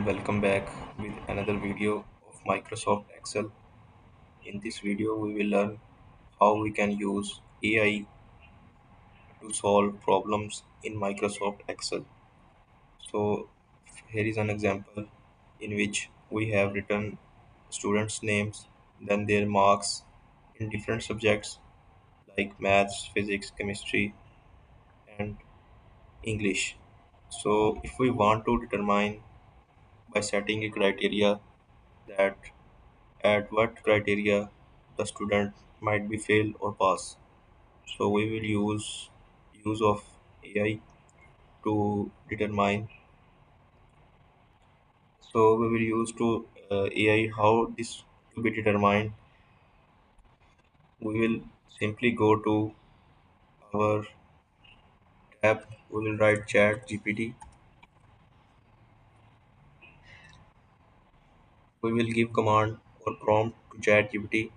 welcome back with another video of Microsoft Excel. In this video, we will learn how we can use AI to solve problems in Microsoft Excel. So, here is an example in which we have written students' names, then their marks in different subjects like maths, physics, chemistry, and English. So, if we want to determine by setting a criteria that at what criteria the student might be fail or pass. So we will use of AI to determine. So we will use to AI how this to be determined. We will simply go to our tab. We will write Chat GPT. We will give command or prompt to Chat GPT.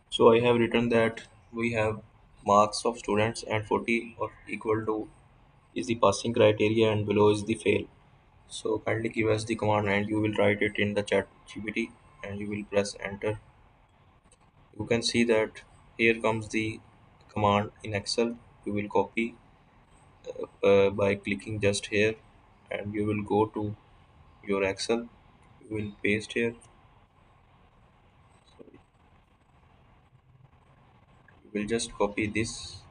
So I have written that we have marks of students and 40 or equal to is the passing criteria and below is the fail. So kindly give us the command and you will write it in the chat GPT and you will press enter. You can see that here comes the command in Excel. You will copy by clicking just here and you will go to your Excel. You will paste here. So you will just copy this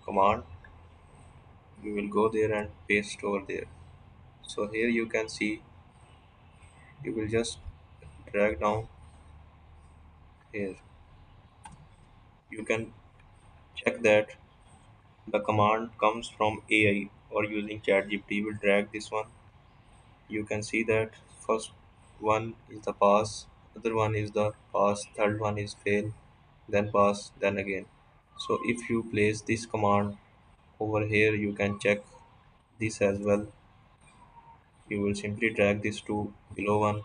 command. You will go there and paste over there. So here you can see you will just drag down here. You can check that the command comes from AI or using ChatGPT. Will drag this one. You can see that first one is the pass, other one is the pass, third one is fail, then pass, then again. So if you place this command over here, you can check this as well. You will simply drag this to below one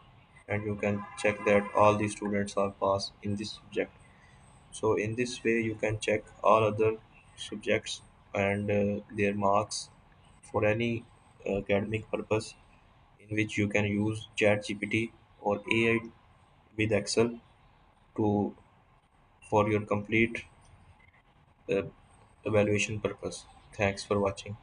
and you can check that all the students are pass in this subject. So in this way you can check all other subjects and their marks for any academic purpose in which you can use ChatGPT or AI with Excel to for your complete uh, evaluation purpose. Thanks for watching.